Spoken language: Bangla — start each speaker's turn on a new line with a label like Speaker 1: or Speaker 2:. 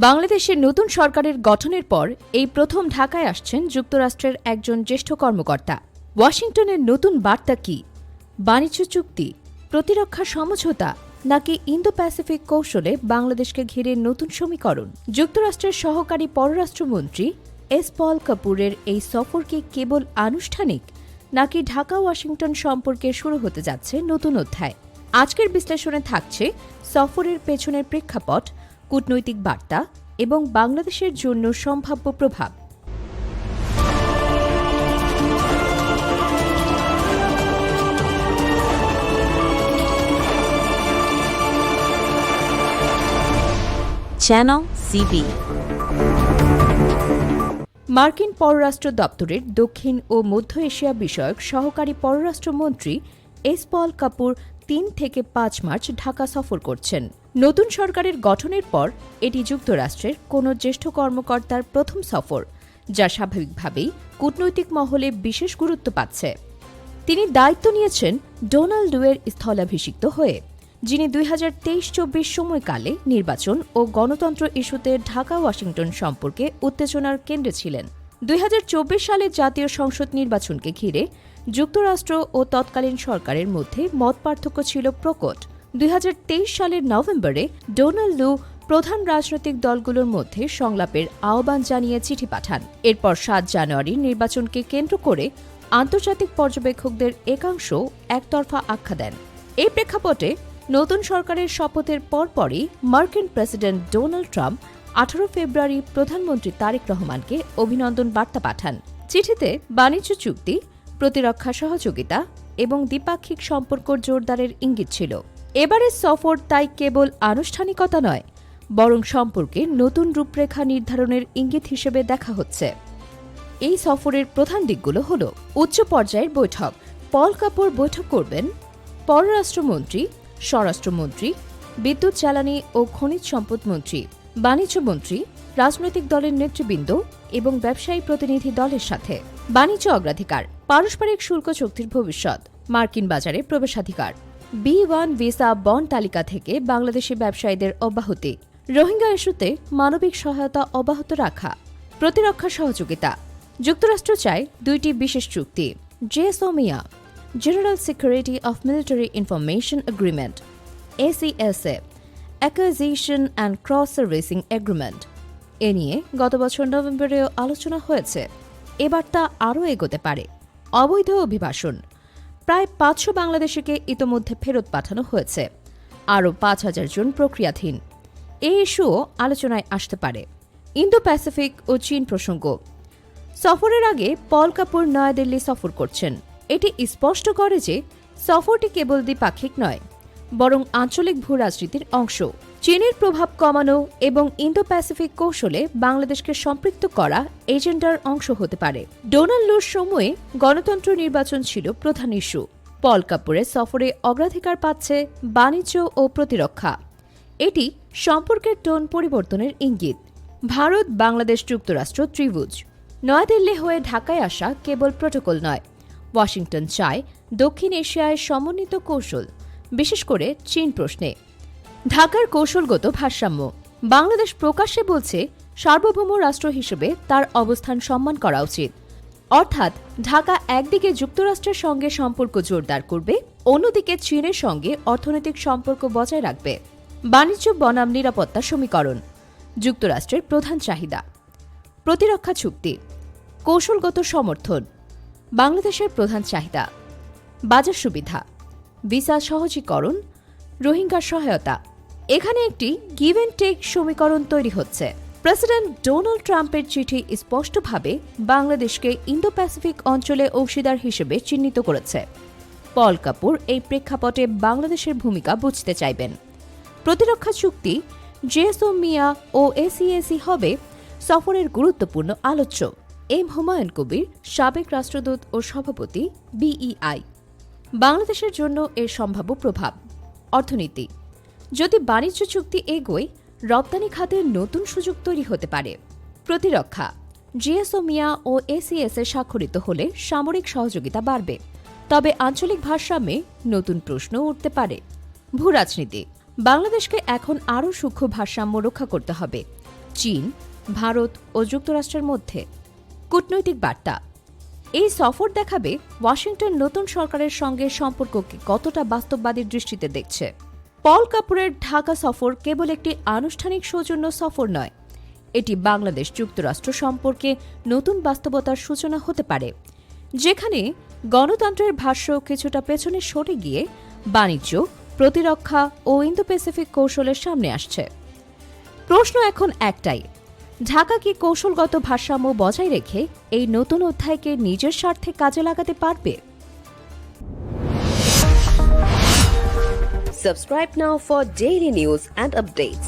Speaker 1: বাংলাদেশের নতুন সরকারের গঠনের পর এই প্রথম ঢাকায় আসছেন যুক্তরাষ্ট্রের একজন জ্যেষ্ঠ কর্মকর্তা। ওয়াশিংটনের নতুন বার্তা কি? বাণিজ্য চুক্তি, প্রতিরক্ষা সমঝোতা নাকি ইন্দো প্যাসিফিক কৌশলে বাংলাদেশকে ঘিরে নতুন সমীকরণ? যুক্তরাষ্ট্রের সহকারী পররাষ্ট্রমন্ত্রী এস পল কাপুরের এই সফর কি কেবল আনুষ্ঠানিক নাকি ঢাকা ওয়াশিংটন সম্পর্কে শুরু হতে যাচ্ছে নতুন অধ্যায়? আজকের বিশ্লেষণে থাকছে সফরের পেছনের প্রেক্ষাপট, কূটনৈতিক বার্তা এবং বাংলাদেশের জন্য সম্ভাব্য প্রভাব।
Speaker 2: Channel CB.
Speaker 1: মার্কিন পররাষ্ট্র দপ্তরের দক্ষিণ ও মধ্য এশিয়া বিষয়ক সহকারী পররাষ্ট্রমন্ত্রী এস পল কাপুর ৩ থেকে ৫ মার্চ ঢাকা সফর করছেন। নতুন সরকারের গঠনের পর এটি যুক্তরাষ্ট্রের কোনো জ্যেষ্ঠ কর্মকর্তার প্রথম সফর, যা স্বাভাবিকভাবেই কূটনৈতিক মহলে বিশেষ গুরুত্ব পাচ্ছে। তিনি দায়িত্ব নিয়েছেন ডোনাল্ড ডুয়ের স্থলাভিষিক্ত হয়ে, যিনি ২০২৩-২৪ সময়কালে নির্বাচন ও গণতন্ত্র ইস্যুতে ঢাকা ওয়াশিংটন সম্পর্কে উত্তেজনার কেন্দ্রে ছিলেন। ২০২৪ সালের জাতীয় সংসদ নির্বাচনকে ঘিরে যুক্তরাষ্ট্র ও তৎকালীন সরকারের মধ্যে মতপার্থক্য ছিল প্রকট। ২০২৩ সালের নভেম্বরে ডোনাল্ড ডু প্রধান রাজনৈতিক দলগুলোর মধ্যে সংলাপের আহ্বান জানিয়ে চিঠি পাঠান। এরপর ৭ জানুয়ারি নির্বাচনকে কেন্দ্র করে আন্তর্জাতিক পর্যবেক্ষকদের একাংশ একতরফা আখ্যা দেন। এই প্রেক্ষাপটে নতুন সরকারের শপথের পরপরই মার্কিন প্রেসিডেন্ট ডোনাল্ড ট্রাম্প ১৮ ফেব্রুয়ারি প্রধানমন্ত্রী তারেক রহমানকে অভিনন্দন বার্তা পাঠান। চিঠিতে বাণিজ্য চুক্তি, প্রতিরক্ষা সহযোগিতা এবং দ্বিপাক্ষিক সম্পর্ক জোরদারের ইঙ্গিত ছিল। এবারের সফর তাই কেবল আনুষ্ঠানিকতা নয়, বরং সম্পর্কে নতুন রূপরেখা নির্ধারণের ইঙ্গিত হিসেবে দেখা হচ্ছে। এই সফরের প্রধান দিকগুলো হল: উচ্চ পর্যায়ের বৈঠক, পল কাপুর বৈঠক করবেন পররাষ্ট্রমন্ত্রী, স্বরাষ্ট্রমন্ত্রী, বিদ্যুৎ, জ্বালানি ও খনিজ সম্পদ মন্ত্রী, বাণিজ্যমন্ত্রী, রাজনৈতিক দলের নেতৃবৃন্দ এবং ব্যবসায়ী প্রতিনিধি দলের সাথে। বাণিজ্য অগ্রাধিকার, পারস্পরিক শুল্ক চুক্তির ভবিষ্যৎ, মার্কিন বাজারে প্রবেশাধিকার, B1 ভিসা বন্ড তালিকা থেকে বাংলাদেশি ব্যবসায়ীদের অব্যাহতি, রোহিঙ্গা ইস্যুতে মানবিক সহায়তা অব্যাহত রাখা, প্রতিরক্ষা সহযোগিতা। যুক্তরাষ্ট্র চায় ২টি বিশেষ চুক্তি: GSOMIA, general security of military information agreement, ACSA, acquisition and cross servicing agreement. এ নিয়ে গত বছর নভেম্বরেও আলোচনা হয়েছে। এবার তা আরও এগোতে পারে। অবৈধ অভিবাসন, প্রায় ৫০০ বাংলাদেশিকে ইতোমধ্যে ফেরত পাঠানো হয়েছে, আরও ৫,০০০ জন প্রক্রিয়াধীন। এই ইস্যুও আলোচনায় আসতে পারে। ইন্দো প্যাসিফিক ও চীন প্রসঙ্গ, সফরের আগে পল কাপুর নয়াদিল্লি সফর করছেন। এটি স্পষ্ট করে যে সফরটি কেবল দ্বিপাক্ষিক নয়, বরং আঞ্চলিক ভূরাজনীতির অংশ। চীনের প্রভাব কমানো এবং ইন্দো প্যাসিফিক কৌশলে বাংলাদেশকে সম্পৃক্ত করা এজেন্ডার অংশ হতে পারে। ডোনাল্ড ডুর সময়ে গণতন্ত্র নির্বাচন ছিল প্রধান ইস্যু। পল কাপুরের সফরে অগ্রাধিকার পাচ্ছে বাণিজ্য ও প্রতিরক্ষা। এটি সম্পর্কের টোন পরিবর্তনের ইঙ্গিত। ভারত, বাংলাদেশ, যুক্তরাষ্ট্র ত্রিভুজ। নয়াদিল্লি হয়ে ঢাকায় আসা কেবল প্রটোকল নয়, ওয়াশিংটন চায় দক্ষিণ এশিয়ায় সমন্বিত কৌশল, বিশেষ করে চীন প্রশ্নে। ঢাকার কৌশলগত ভারসাম্য, বাংলাদেশ প্রকাশ্যে বলছে সার্বভৌম রাষ্ট্র হিসেবে তার অবস্থান সম্মান করা উচিত। অর্থাৎ ঢাকা একদিকে যুক্তরাষ্ট্রের সঙ্গে সম্পর্ক জোরদার করবে, অন্যদিকে চীনের সঙ্গে অর্থনৈতিক সম্পর্ক বজায় রাখবে। বাণিজ্য বনাম নিরাপত্তা সমীকরণ, যুক্তরাষ্ট্রের প্রধান চাহিদা। প্রতিরক্ষা চুক্তি, কৌশলগত সমর্থন, বাংলাদেশের প্রধান চাহিদা। বাজার সুবিধা, ভিসা সহজীকরণ, রোহিঙ্গা সহায়তা। এখানে একটি গিভ অ্যান্ড টেক সমীকরণ তৈরি হচ্ছে। প্রেসিডেন্ট ডোনাল্ড ট্রাম্পের চিঠি স্পষ্টভাবে বাংলাদেশকে ইন্দো প্যাসিফিক অঞ্চলে অংশীদার হিসেবে চিহ্নিত করেছে। পল কাপুর এই প্রেক্ষাপটে বাংলাদেশের ভূমিকা বুঝতে চাইবেন। প্রতিরক্ষা চুক্তি, জেএসওমিয়া ও ACSA হবে সফরের গুরুত্বপূর্ণ আলোচ্য। এম হুমায়ুন কবির, সাবেক রাষ্ট্রদূত ও সভাপতি, BEI। বাংলাদেশের জন্য এর সম্ভাব্য প্রভাব। অর্থনীতি, যদি বাণিজ্য চুক্তি এগোয়, রপ্তানি খাতের নতুন সুযোগ তৈরি হতে পারে। প্রতিরক্ষা, জেএসওমিয়া ও ACSA স্বাক্ষরিত হলে সামরিক সহযোগিতা বাড়বে, তবে আঞ্চলিক ভারসাম্যে নতুন প্রশ্ন উঠতে পারে। ভূরাজনীতি, বাংলাদেশকে এখন আরও সূক্ষ্ম ভারসাম্য রক্ষা করতে হবে। চীন, ভারত ও যুক্তরাষ্ট্রের মধ্যে। কূটনৈতিক বার্তা: এই সফর দেখাবে ওয়াশিংটন নতুন সরকারের সঙ্গে সম্পর্ককে কতটা বাস্তববাদী দৃষ্টিতে দেখছে। পল কাপুরের ঢাকা সফর কেবল একটি আনুষ্ঠানিক সৌজন্য সফর নয়, এটি বাংলাদেশ যুক্তরাষ্ট্র সম্পর্কে নতুন বাস্তবতার সূচনা হতে পারে, যেখানে গণতন্ত্রের ভাষ্য কিছুটা পেছনে সরে গিয়ে বাণিজ্য, প্রতিরক্ষা ও ইন্দো প্যাসিফিক কৌশলের সামনে আসছে। প্রশ্ন এখন একটাই, ঢাকা কি কৌশলগত ভারসাম্য বজায় রেখে এই নতুন অধ্যায়কে নিজের স্বার্থে কাজে লাগাতে পারবে?
Speaker 2: Subscribe now for daily news and updates.